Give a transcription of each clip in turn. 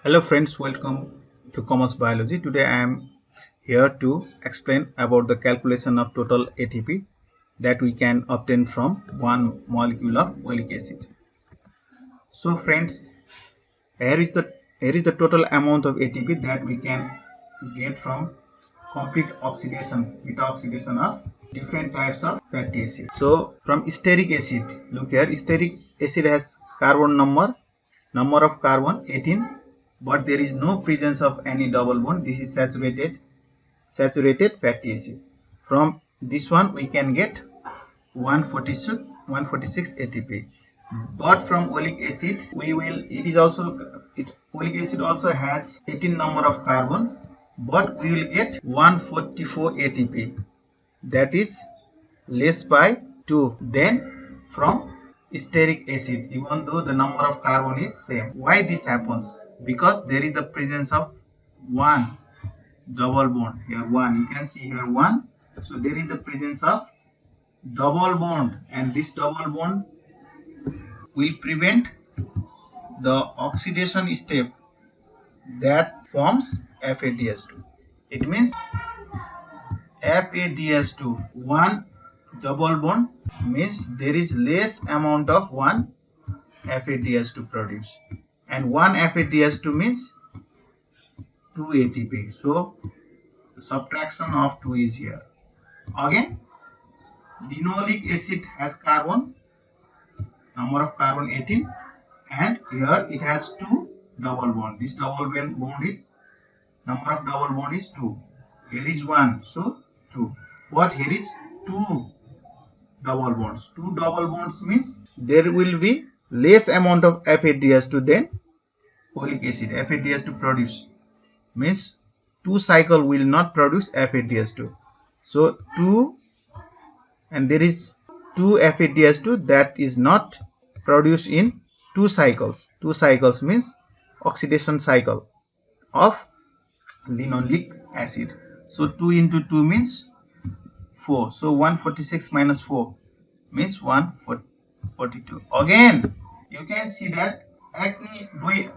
Hello friends, welcome to Commerce Biology. Today I am here to explain about the calculation of total ATP that we can obtain from one molecule of oleic acid. So friends, here is the total amount of ATP that we can get from complete oxidation, beta oxidation of different types of fatty acid. So from stearic acid, look here, stearic acid has carbon number of carbon 18, but there is no presence of any double bond. This is saturated fatty acid. From this one we can get 146 ATP. But from oleic acid oleic acid also has 18 number of carbon, but we will get 144 ATP, that is less by 2 than from stearic acid, even though the number of carbon is same. Why this happens? Because there is the presence of one double bond here. One, you can see here one. So there is the presence of double bond, and this double bond will prevent the oxidation step that forms FADH2. It means FADH2, one double bond means there is less amount of one FADH2 produced, and one FADH2 means 2 ATP. So subtraction of 2 is here. Again, linoleic acid has number of carbon 18, and here it has 2 double bond. This double bond is, number of double bond is 2. Here is 1, so 2. But here is 2 double bonds. 2 double bonds means there will be less amount of FADH2 than oleic acid. FADH2 produce means 2 cycle will not produce FADH2. So 2, and there is 2 FADH2 that is not produced in 2 cycles. 2 cycles means oxidation cycle of linoleic acid. So 2 into 2 means 4. So 146 minus 4 means 142. Again, you can see that arachidonic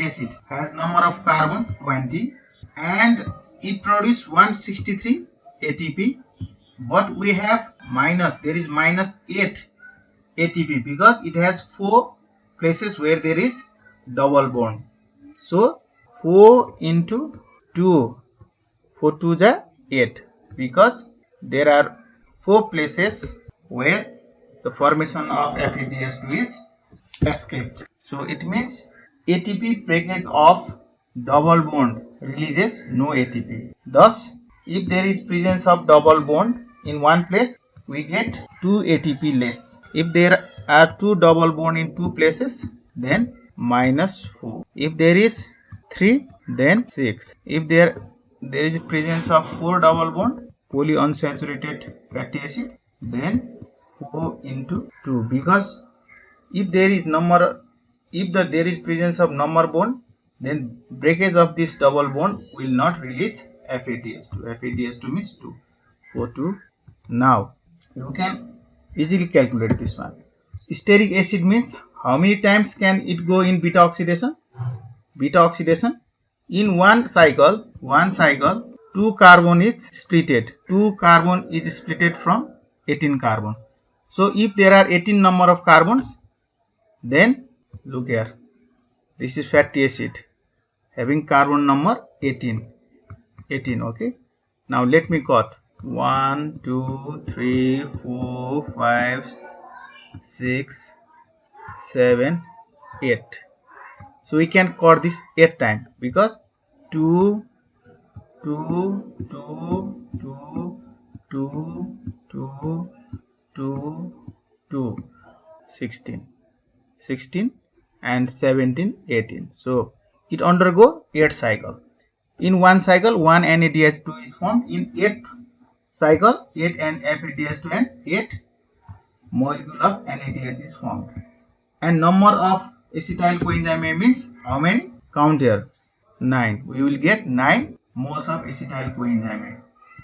acid has number of carbon 20, and it produces 163 ATP, but we have there is minus 8 ATP because it has 4 places where there is double bond. So 4 into 2, 4 2 is 8, because there are 4 places where the formation of FADH2 is escaped. So it means ATP breakage of double bond releases no ATP. Thus, if there is presence of double bond in one place, we get 2 ATP less. If there are 2 double bond in 2 places, then minus 4. If there is 3, then 6. If there is a presence of 4 double bond polyunsaturated fatty acid, then 4 into 2, because if there is there is presence of number bond, then breakage of this double bond will not release FADH2. FADH2 means 2. 4 2. Now you can easily calculate this one. Stearic acid means how many times can it go in beta oxidation? Beta oxidation, in one cycle 2 carbon is splitted. 2 carbon is splitted from 18 carbon. So if there are 18 number of carbons, then look here, this is fatty acid having carbon number 18. Okay, now let me count 1 2 3 4 5 6 7 8. So we can count this 8 times, because 2 2 2 2 2 2 2 2 16 and 17 18. So it undergo 8 cycle. In one cycle 1 NADH2 is formed. In 8 cycle 8 FADH2 and 8 molecule of NADH is formed. And number of acetyl coenzyme A means how many? Count here, 9. We will get 9 moles of acetyl coenzyme A.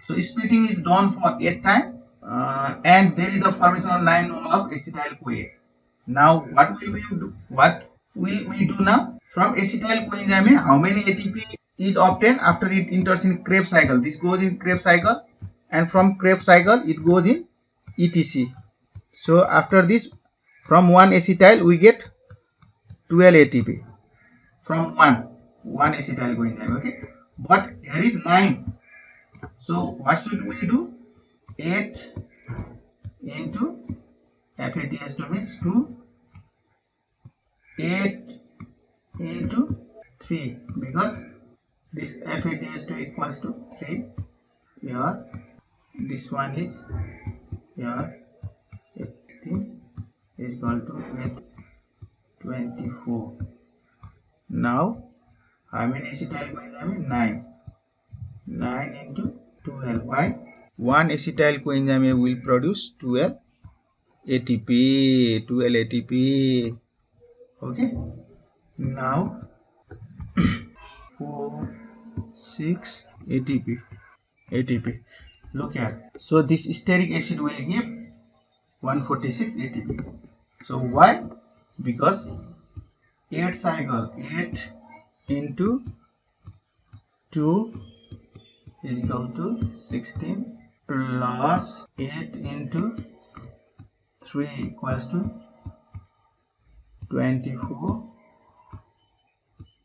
So splitting is done for 8 times, and there is the formation of 9 moles of acetyl CoA. Now what will we do now? From acetyl coenzyme, how many ATP is obtained after it enters in Krebs cycle? This goes in Krebs cycle, and from Krebs cycle it goes in ETC. So after this, from 1 acetyl we get 12 ATP from one acetyl coenzyme. Okay, but here is 9. So what should we do? 8 into FADH2 means 2. 8 into 3, because this FADH2 equals to 3. Here this one is here 16 is equal to with 24. Now how many acetyl coenzyme? 9. 9 into 12. Why? One acetyl coenzyme will produce 12 ATP. 12 ATP. Okay. Now 4, 6 ATP. Look here. So this stearic acid will give 146 ATP. So why? Because 8 cycle, 8 into 2 is equal to 16 plus 8 into 3 equals to 24.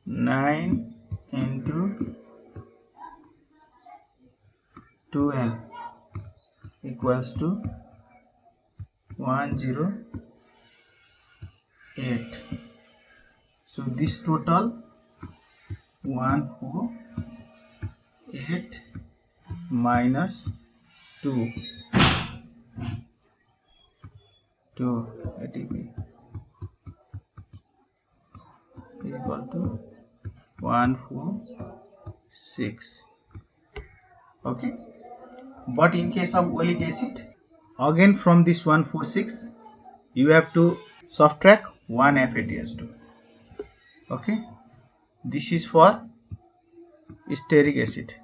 9 into 12 equals to 108. So this total 148 minus 2 ATP equal to 146. Okay, but in case of oleic acid, again from this 146 you have to subtract 1 FADH2. Okay, this is for stearic acid.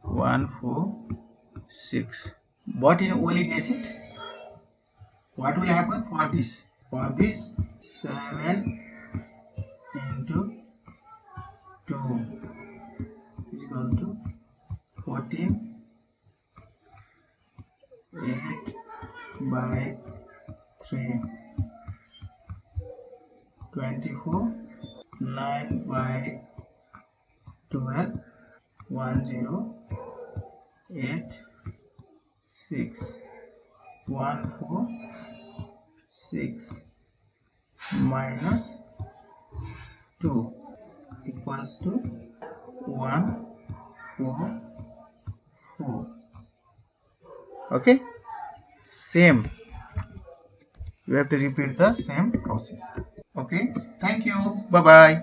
146. But in oleic acid, what will happen for this? For this 7 into 2 is equal to 14. 8 by 3, 24. 9 by 12, 108. 6, 146 minus 2 equals to 144. Okay, same, you have to repeat the same process. Okay, thank you, bye bye.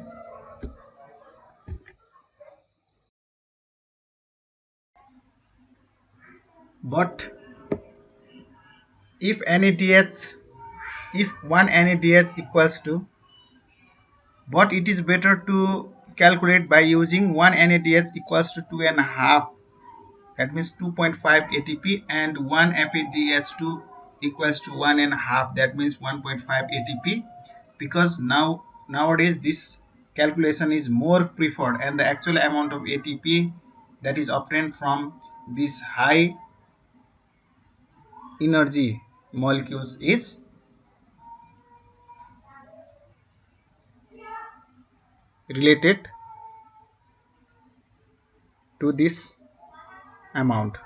But if one NADH equals to, but it is better to calculate by using one NADH equals to 2.5, that means 2.5 ATP, and one FADH2 equals to 1.5, that means 1.5 ATP, because nowadays this calculation is more preferred, and the actual amount of ATP that is obtained from this high energy molecules is related to this amount.